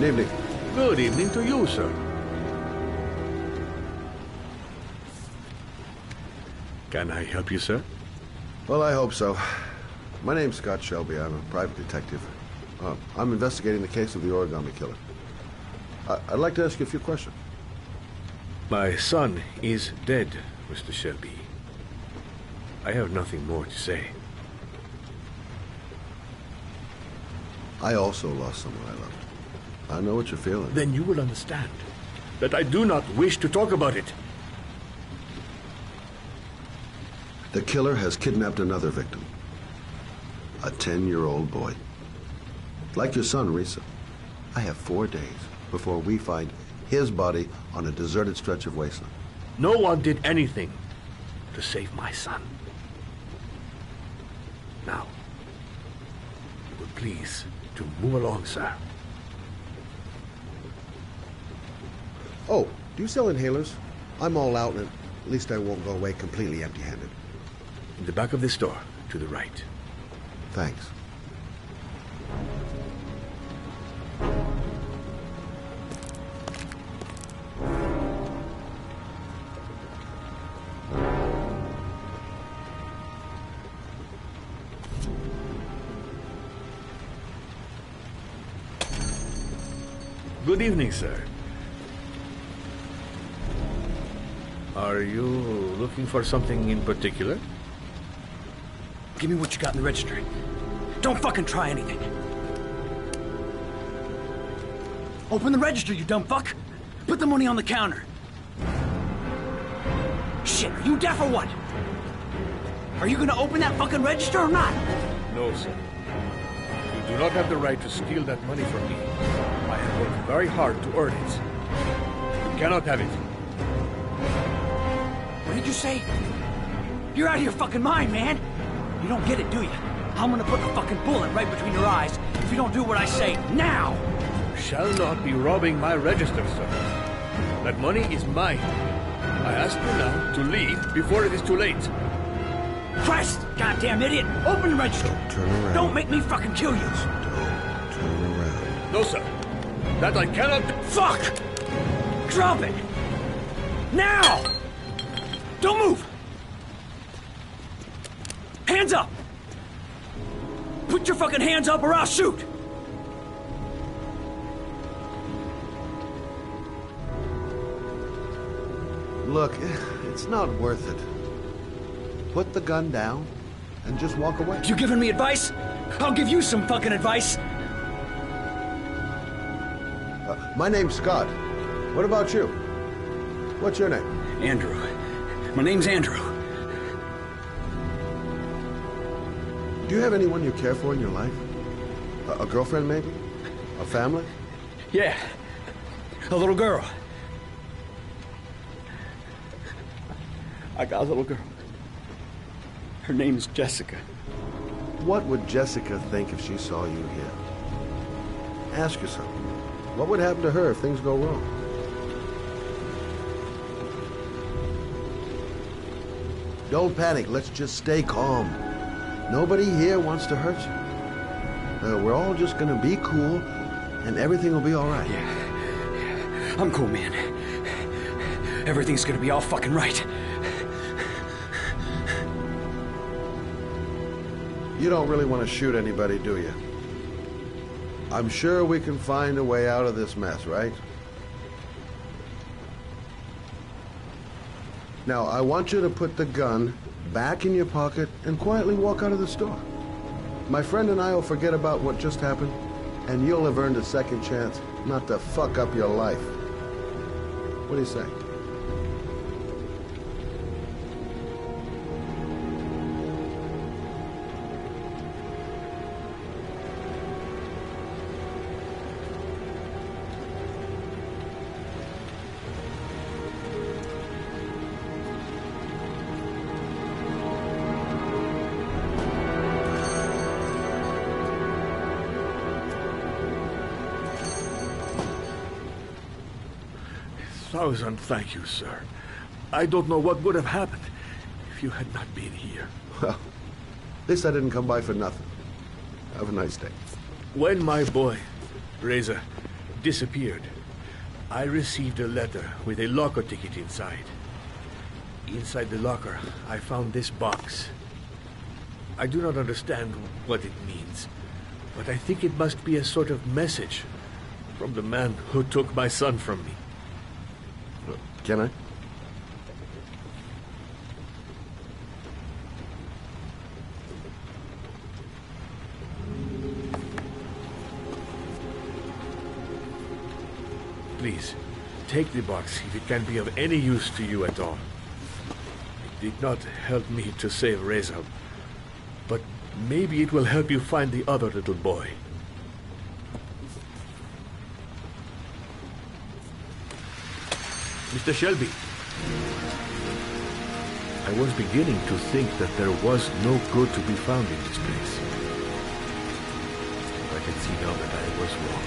Good evening. Good evening to you, sir. Can I help you, sir? Well, I hope so. My name's Scott Shelby. I'm a private detective. I'm investigating the case of the origami killer. I'd like to ask you a few questions. My son is dead, Mr. Shelby. I have nothing more to say. I also lost someone I loved. I know what you're feeling. Then you will understand that I do not wish to talk about it. The killer has kidnapped another victim. A 10-year-old boy. Like your son, Risa. I have 4 days before we find his body on a deserted stretch of wasteland. No one did anything to save my son. Now, you will please to move along, sir. Oh, do you sell inhalers? I'm all out, and at least I won't go away completely empty-handed. In the back of this store, to the right. Thanks. Good evening, sir. Are you looking for something in particular? Give me what you got in the register. Don't fucking try anything. Open the register, you dumb fuck. Put the money on the counter. Shit, are you deaf or what? Are you gonna open that fucking register or not? No, sir. You do not have the right to steal that money from me. I have worked very hard to earn it. You cannot have it. What did you say? You're out of your fucking mind, man. You don't get it, do you? I'm gonna put the fucking bullet right between your eyes if you don't do what I say, now! You shall not be robbing my register, sir. That money is mine. I ask you now to leave before it is too late. Christ, goddamn idiot! Open the register! Don't turn around. Don't make me fucking kill you! Don't turn around. No, sir. That I cannot... Fuck! Drop it! Now! Don't move! Hands up! Put your fucking hands up or I'll shoot! Look, it's not worth it. Put the gun down and just walk away. You giving me advice? I'll give you some fucking advice. My name's Scott. What about you? What's your name? Andrew. My name's Andrew. Do you have anyone you care for in your life? A girlfriend, maybe? A family? Yeah. A little girl. I got a little girl. Her name's Jessica. What would Jessica think if she saw you here? Ask yourself, what would happen to her if things go wrong? Don't panic, let's just stay calm. Nobody here wants to hurt you. We're all just gonna be cool, and everything will be all right. Yeah. I'm cool, man. Everything's gonna be all fucking right. You don't really want to shoot anybody, do you? I'm sure we can find a way out of this mess, right? Now, I want you to put the gun back in your pocket and quietly walk out of the store. My friend and I will forget about what just happened, and you'll have earned a second chance not to fuck up your life. What do you say? Thousand thank you, sir. I don't know what would have happened if you had not been here. Well, at least I didn't come by for nothing. Have a nice day. When my boy, Reza, disappeared, I received a letter with a locker ticket inside. Inside the locker, I found this box. I do not understand what it means, but I think it must be a sort of message from the man who took my son from me. Can I? Please, take the box if it can be of any use to you at all. It did not help me to save Reza, but maybe it will help you find the other little boy. Mr. Shelby, I was beginning to think that there was no good to be found in this place. I can see now that I was wrong.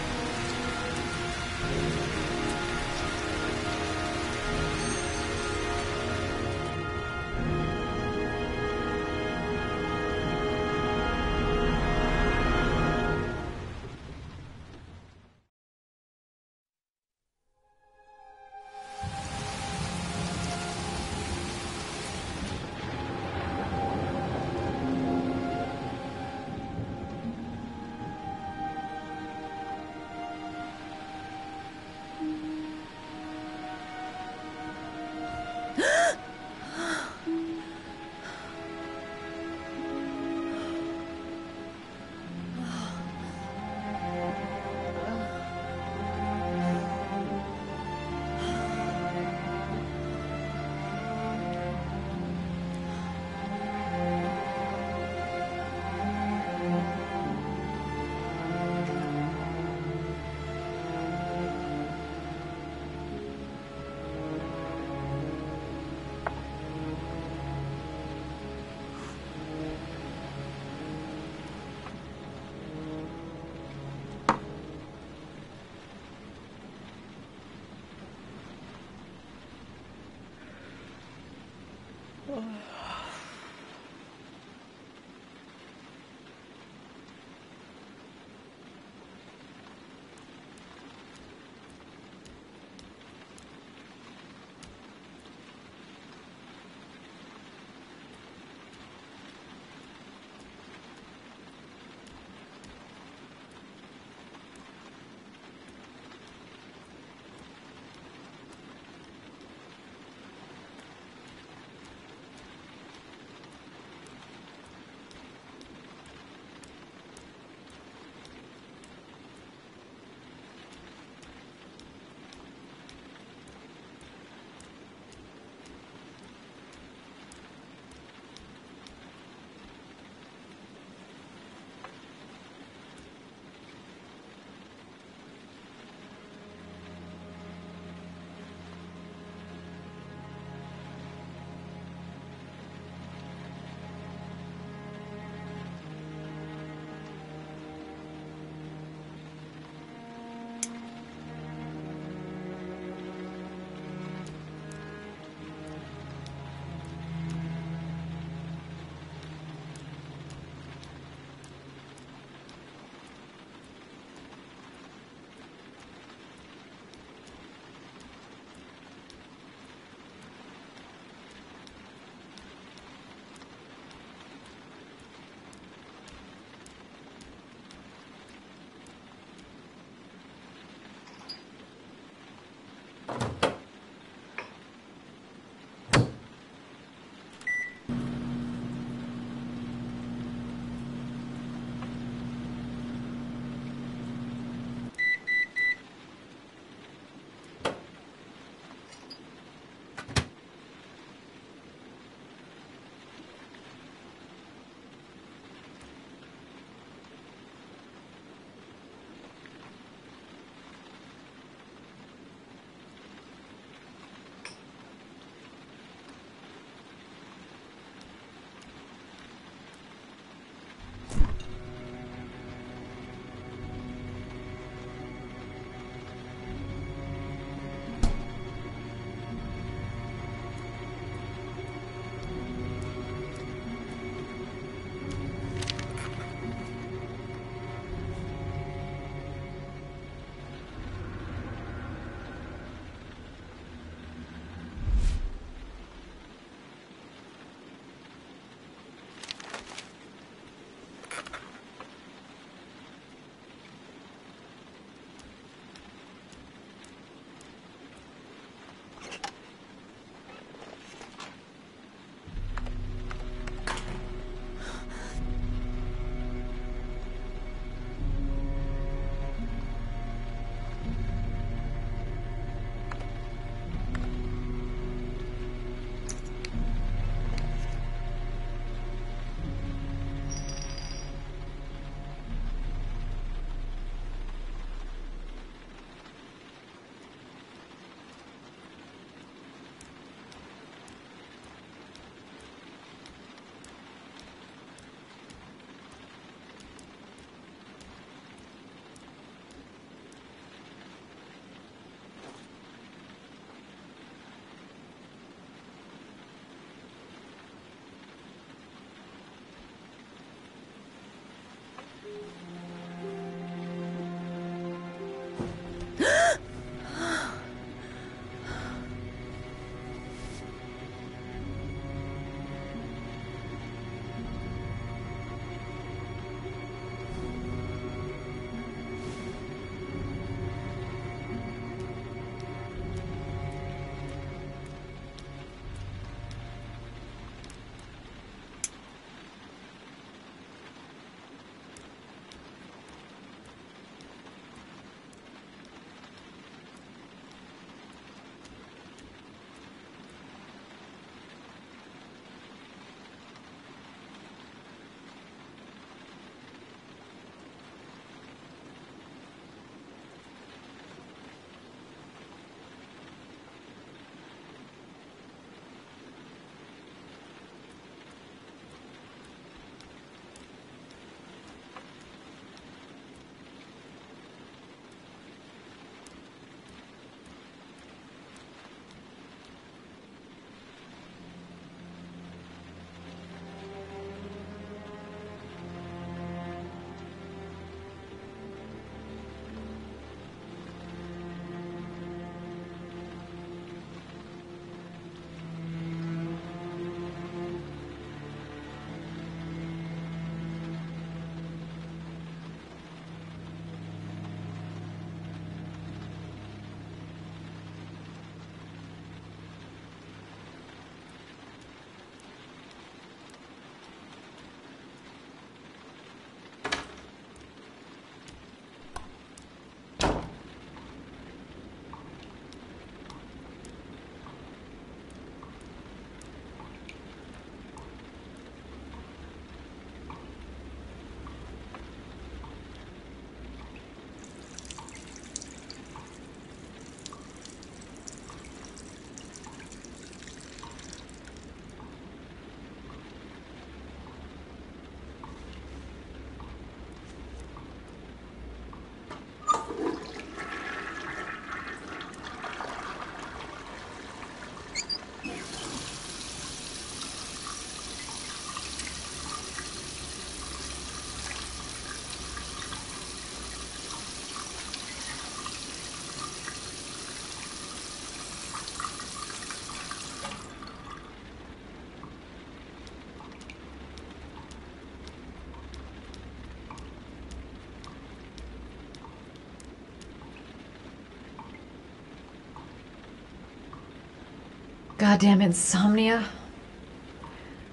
Goddamn insomnia.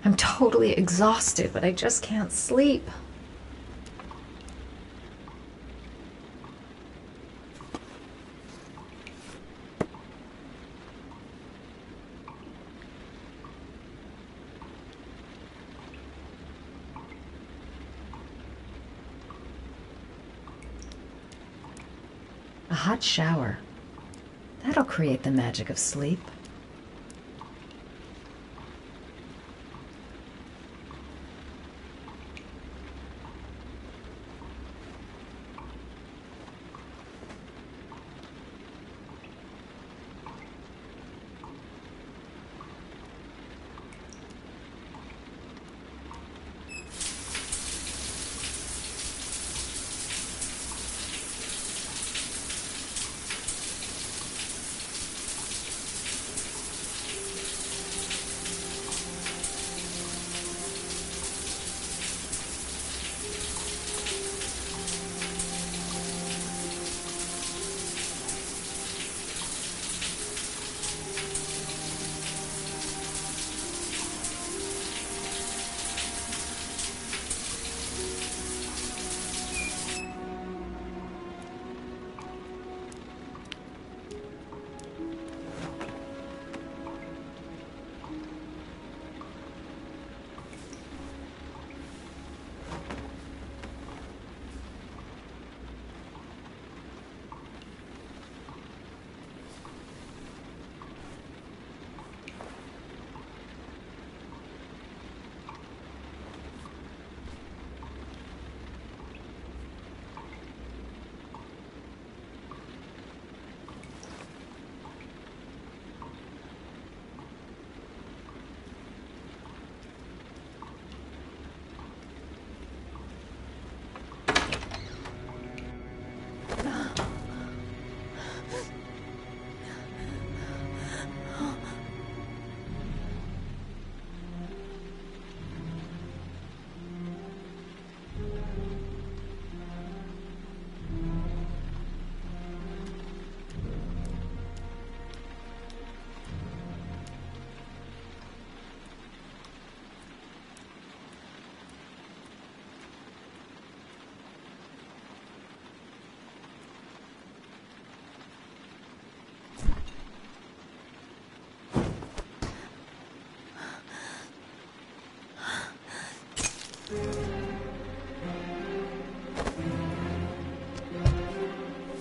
I'm totally exhausted, but I just can't sleep. A hot shower. That'll create the magic of sleep.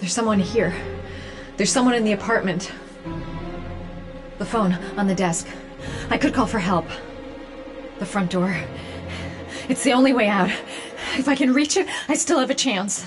There's someone here. There's someone in the apartment. The phone on the desk. I could call for help. The front door. It's the only way out. If I can reach it, I still have a chance.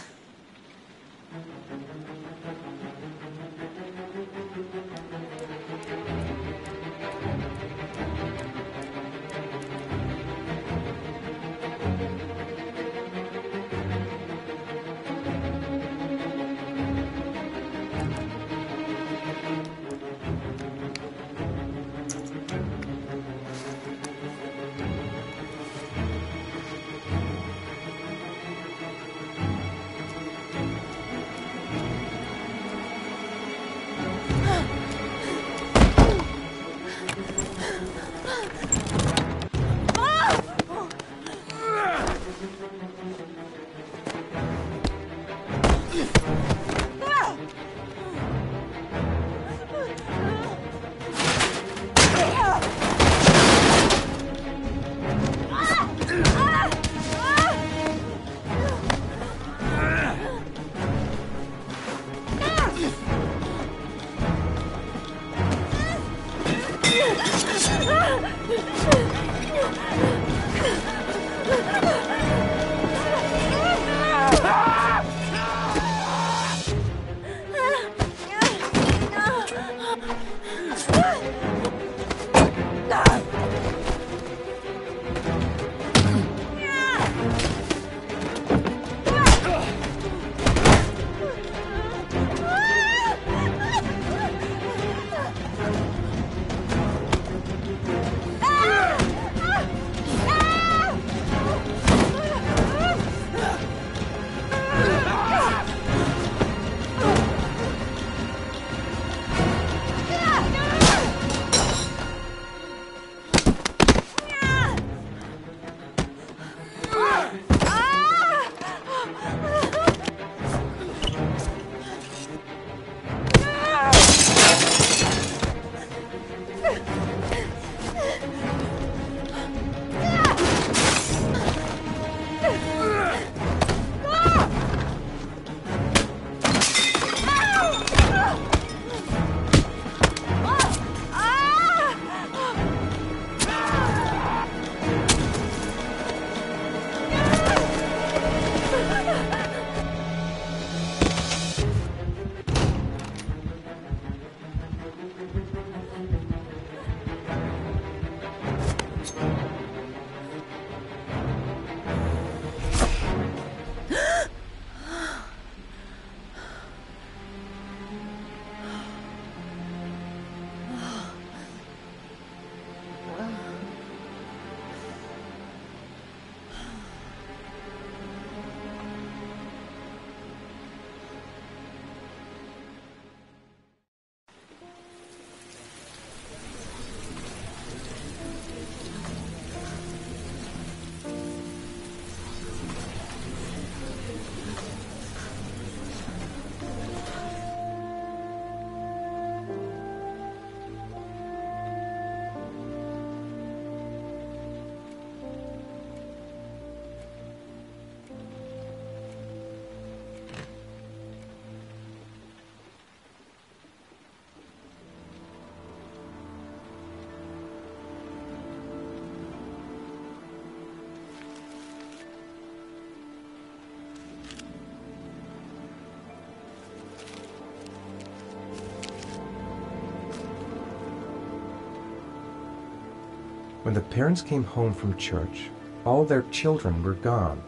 When the parents came home from church, all their children were gone.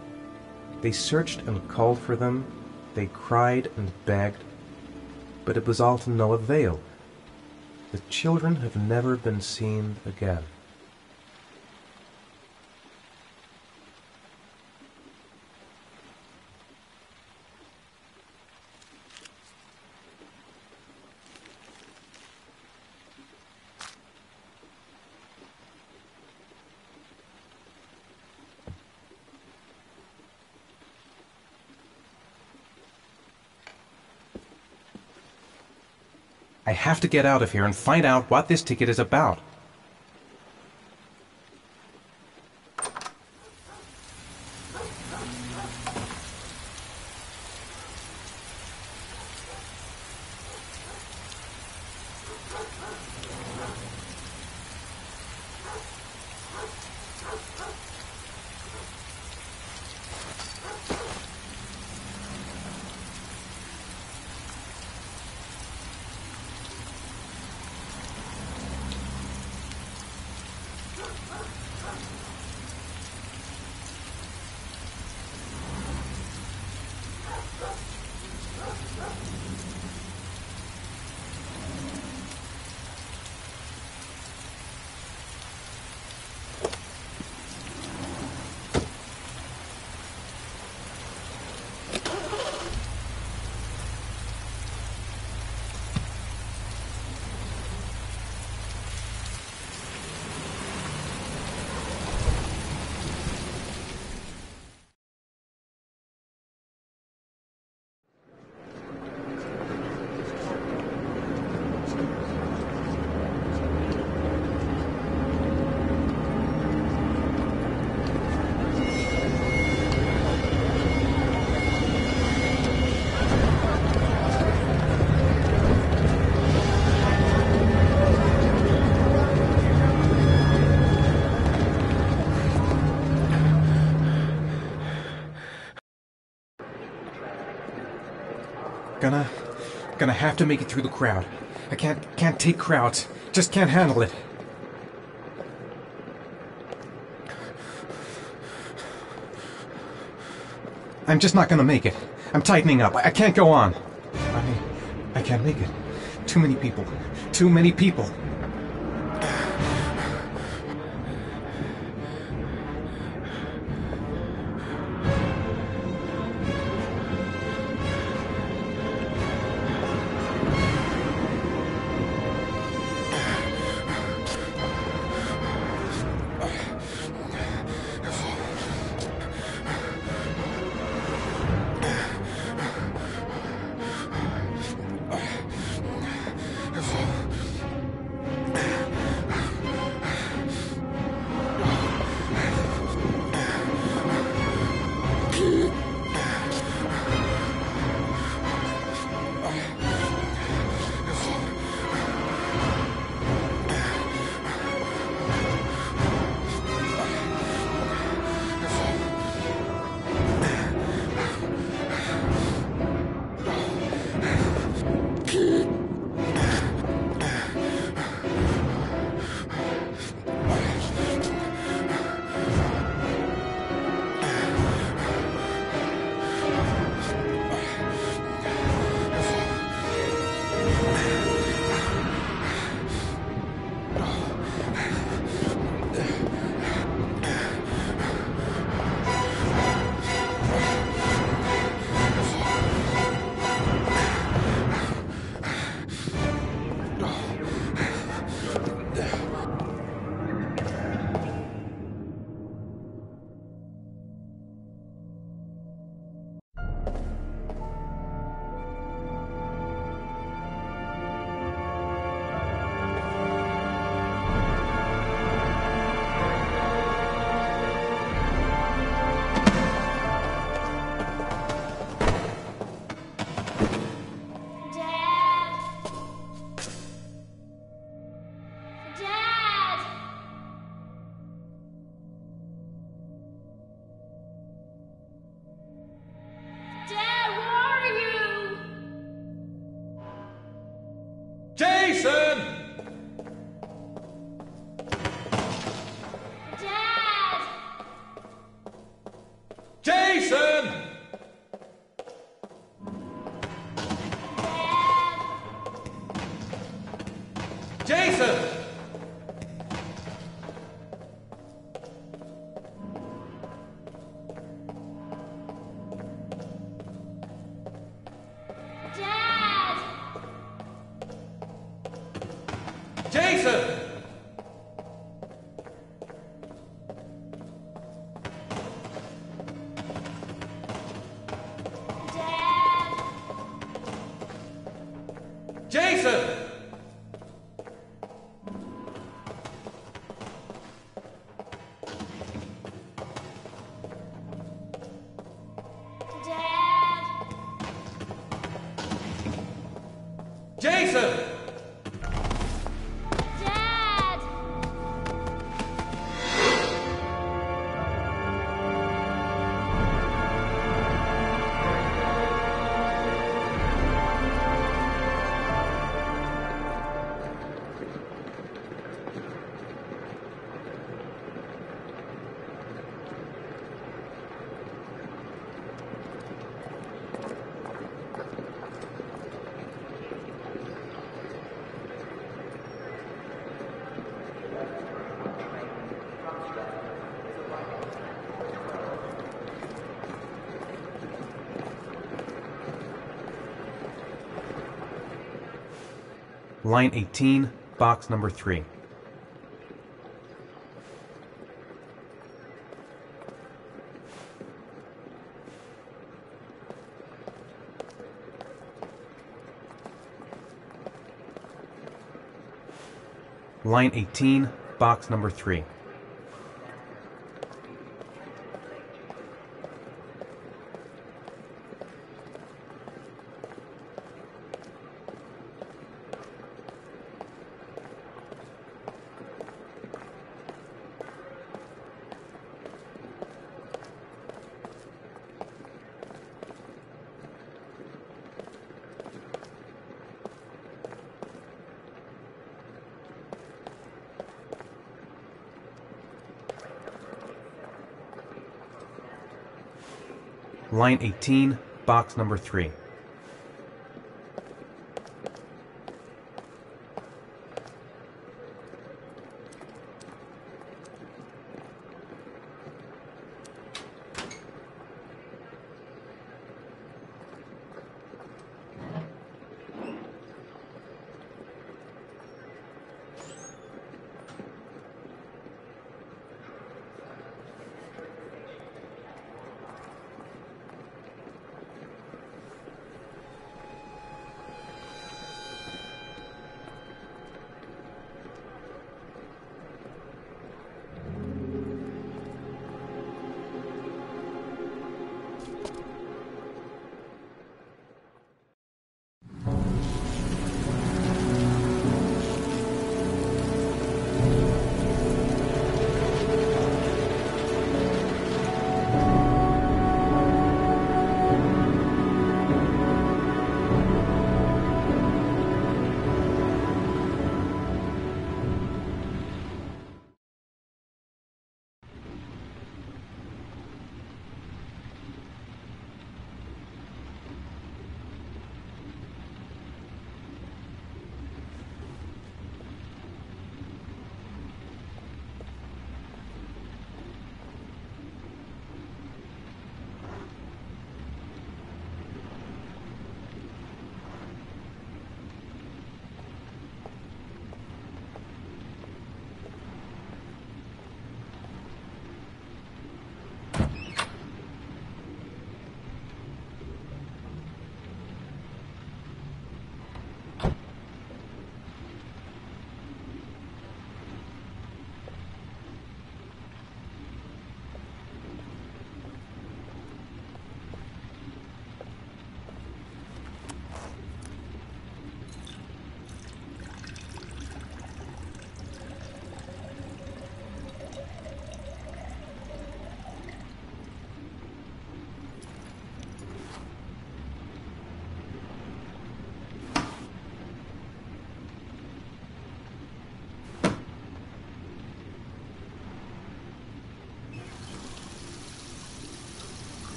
They searched and called for them, they cried and begged, but it was all to no avail. The children have never been seen again. I have to get out of here and find out what this ticket is about. Gonna have to make it through the crowd. I can't take crowds. Just can't handle it. I'm just not gonna make it. I'm tightening up. I can't go on. I can't make it. Too many people. Too many people. Jason! Dad! Line 18, box number 3. Line 18, box number 3. Line 18, box number 3.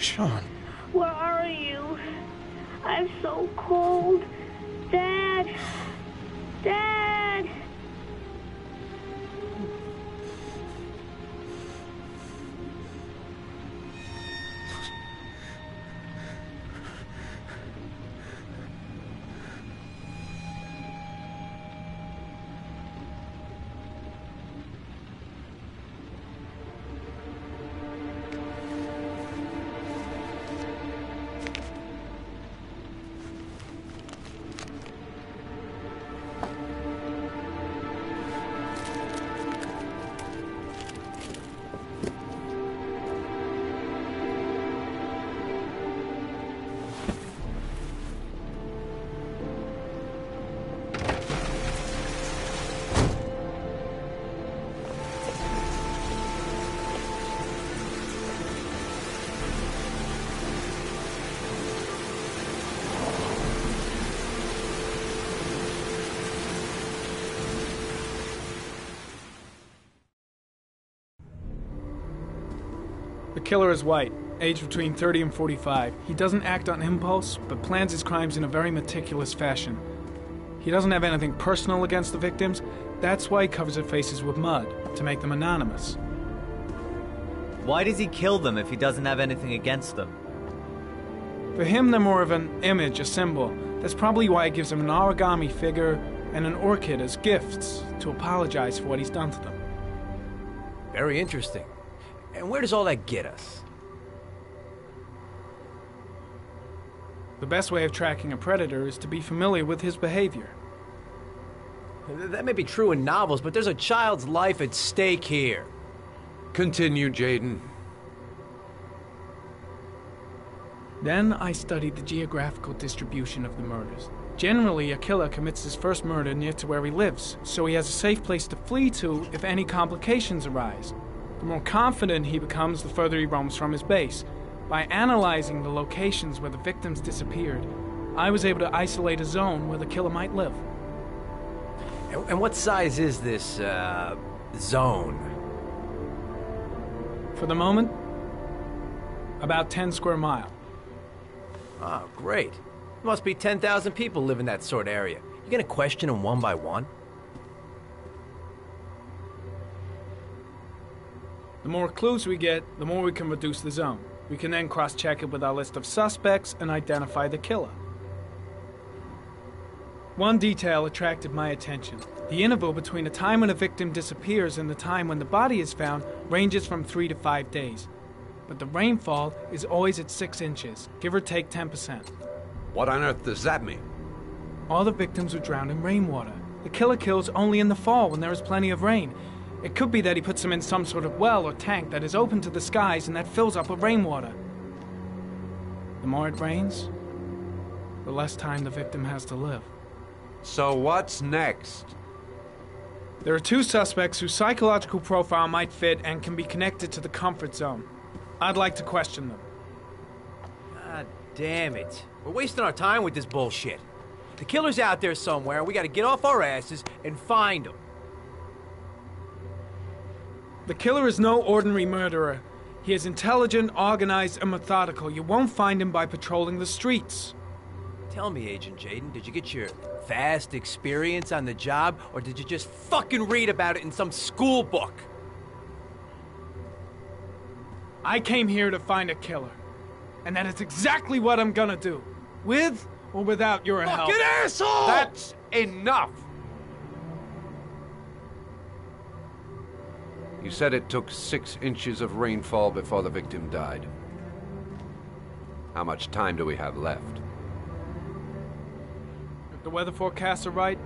Sean. Where are you? I'm so cold. Dad! Dad! The killer is white, aged between 30 and 45. He doesn't act on impulse, but plans his crimes in a very meticulous fashion. He doesn't have anything personal against the victims. That's why he covers their faces with mud, to make them anonymous. Why does he kill them if he doesn't have anything against them? For him, they're more of an image, a symbol. That's probably why he gives them an origami figure and an orchid as gifts, to apologize for what he's done to them. Very interesting. And where does all that get us? The best way of tracking a predator is to be familiar with his behavior. That may be true in novels, but there's a child's life at stake here. Continue, Jaden. Then I studied the geographical distribution of the murders. Generally, a killer commits his first murder near to where he lives, so he has a safe place to flee to if any complications arise. The more confident he becomes, the further he roams from his base. By analyzing the locations where the victims disappeared, I was able to isolate a zone where the killer might live. And what size is this, zone? For the moment, about 10 square miles. Oh, great. Must be 10,000 people live in that sort of area. You gonna question them one by one? The more clues we get, the more we can reduce the zone. We can then cross-check it with our list of suspects and identify the killer. One detail attracted my attention. The interval between the time when a victim disappears and the time when the body is found ranges from 3 to 5 days. But the rainfall is always at 6 inches, give or take 10%. What on earth does that mean? All the victims were drowned in rainwater. The killer kills only in the fall when there is plenty of rain. It could be that he puts them in some sort of well or tank that is open to the skies and that fills up with rainwater. The more it rains, the less time the victim has to live. So what's next? There are 2 suspects whose psychological profile might fit and can be connected to the comfort zone. I'd like to question them. God damn it. We're wasting our time with this bullshit. The killer's out there somewhere, and we gotta get off our asses and find him. The killer is no ordinary murderer. He is intelligent, organized, and methodical. You won't find him by patrolling the streets. Tell me, Agent Jaden, did you get your vast experience on the job, or did you just fucking read about it in some school book? I came here to find a killer. And that is exactly what I'm gonna do. With or without your help. Fucking asshole! That's enough! You said it took 6 inches of rainfall before the victim died. How much time do we have left? If the weather forecasts are right,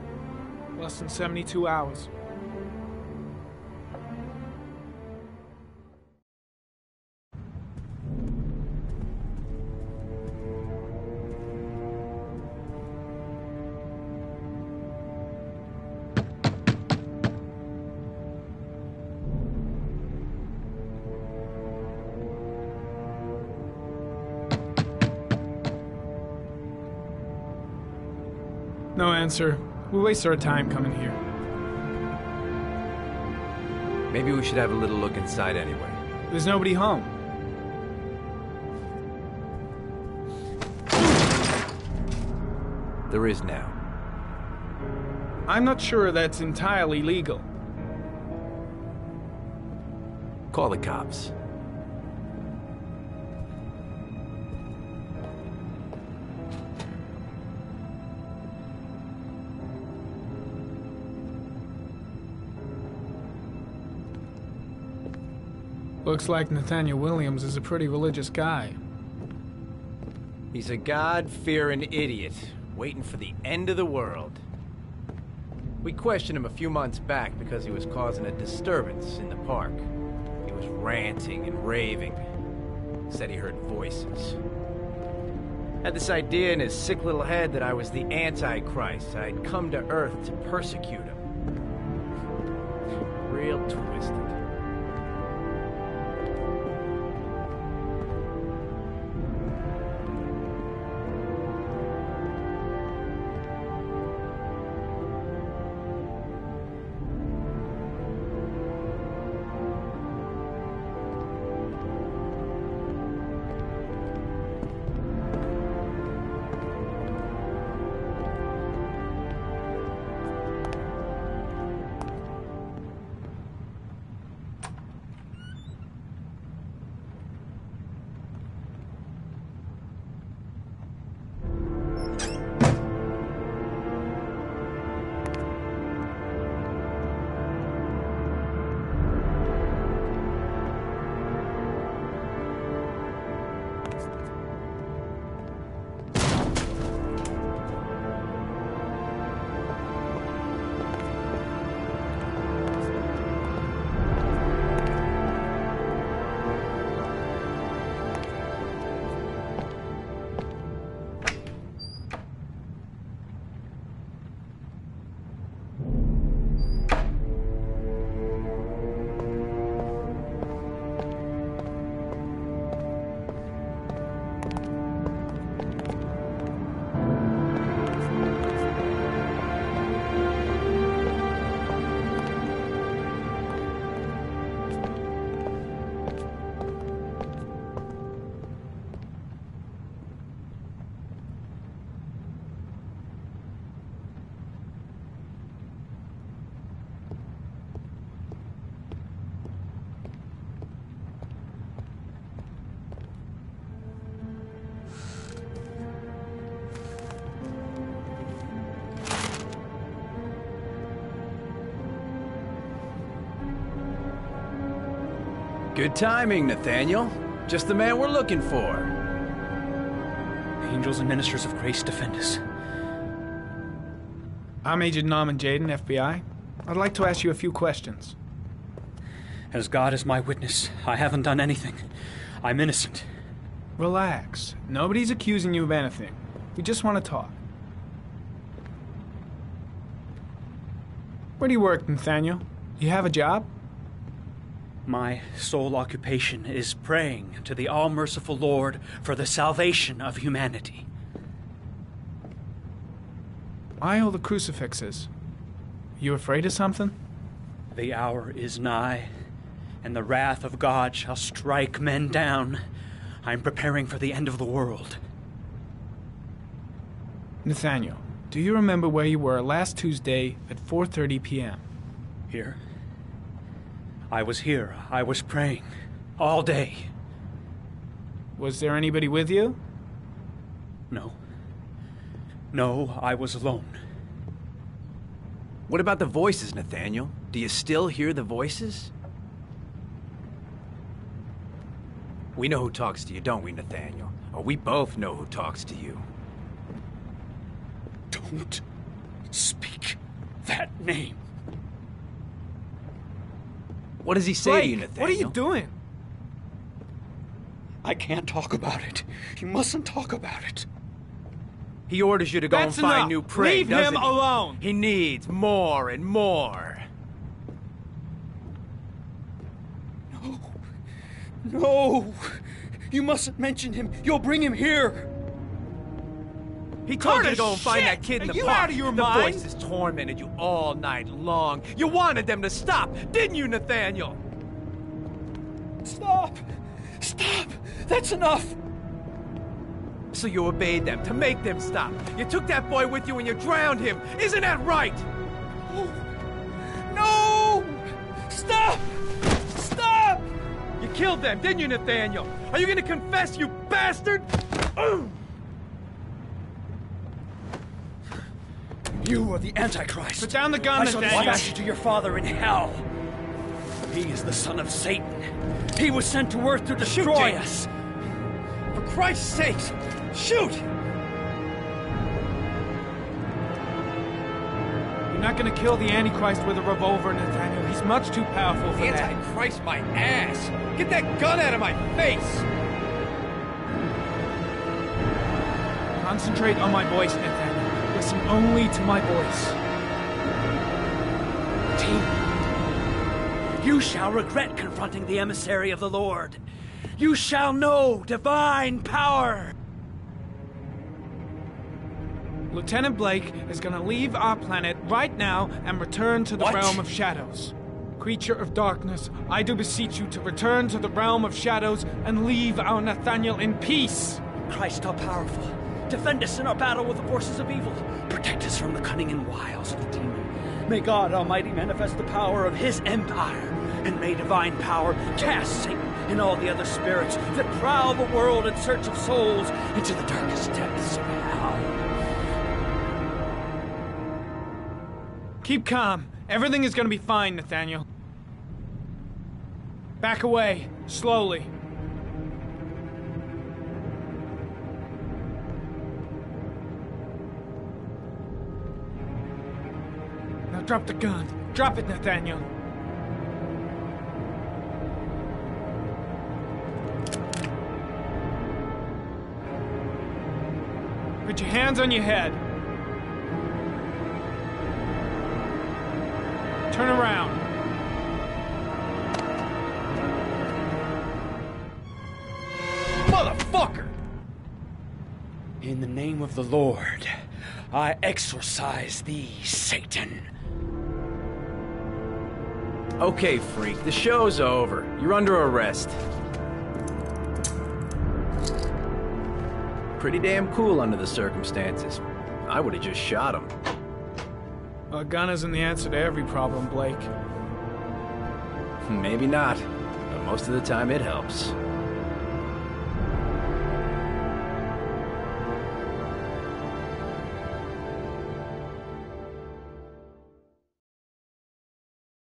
less than 72 hours. No answer. We waste our time coming here. Maybe we should have a little look inside anyway. There's nobody home. There is now. I'm not sure that's entirely legal. Call the cops. Looks like Nathaniel Williams is a pretty religious guy. He's a God-fearing idiot, waiting for the end of the world. We questioned him a few months back because he was causing a disturbance in the park. He was ranting and raving. Said he heard voices. Had this idea in his sick little head that I was the Antichrist. I'd come to Earth to persecute him. Real twisted. Good timing, Nathaniel. Just the man we're looking for. Angels and ministers of grace defend us. I'm Agent Norman Jaden, FBI. I'd like to ask you a few questions. As God is my witness, I haven't done anything. I'm innocent. Relax. Nobody's accusing you of anything. We just want to talk. Where do you work, Nathaniel? You have a job? My sole occupation is praying to the all-merciful Lord for the salvation of humanity. Why all the crucifixes? You afraid of something? The hour is nigh, and the wrath of God shall strike men down. I'm preparing for the end of the world. Nathaniel, do you remember where you were last Tuesday at 4:30 p.m.? Here? I was here. I was praying. All day. Was there anybody with you? No. No, I was alone. What about the voices, Nathaniel? Do you still hear the voices? We know who talks to you, don't we, Nathaniel? Or we both know who talks to you. Don't speak that name. What does he say to you, Nathaniel? What are you doing? I can't talk about it. You mustn't talk about it. He orders you to go and find new prey, Leave doesn't him he? alone! He needs more and more. No. No. You mustn't mention him. You'll bring him here. He told you to go and find shit! that kid in the Are you park. out of your the mind? voices tormented you all night long. You wanted them to stop, didn't you, Nathaniel? Stop. Stop. That's enough. So you obeyed them to make them stop. You took that boy with you and you drowned him. Isn't that right? No! Stop! Stop! You killed them, didn't you, Nathaniel? Are you gonna confess, you bastard? You are the Antichrist. Put down the gun, I shall Nathaniel. dispatch you to your father in hell. He is the son of Satan. He was sent to earth to destroy us. For Christ's sake, shoot! You're not gonna kill the Antichrist with a revolver, Nathaniel. He's much too powerful for that. Antichrist, my ass! Get that gun out of my face! Concentrate on my voice, Nathaniel. Listen only to my voice. Team, you shall regret confronting the emissary of the Lord. You shall know divine power. Lieutenant Blake is gonna leave our planet right now and return to the realm of shadows. Creature of darkness, I do beseech you to return to the realm of shadows and leave our Nathaniel in peace. Christ all-powerful, defend us in our battle with the forces of evil. Protect us from the cunning and wiles of the demon. May God Almighty manifest the power of His empire, and may divine power cast Satan and all the other spirits that prowl the world in search of souls into the darkest depths of hell. Keep calm. Everything is gonna be fine, Nathaniel. Back away, slowly. Now drop the gun. Drop it, Nathaniel. Put your hands on your head. Turn around. Motherfucker! In the name of the Lord, I exorcise thee, Satan. Okay, freak, the show's over. You're under arrest. Pretty damn cool under the circumstances. I would've just shot him. A gun isn't the answer to every problem, Blake. Maybe not, but most of the time it helps.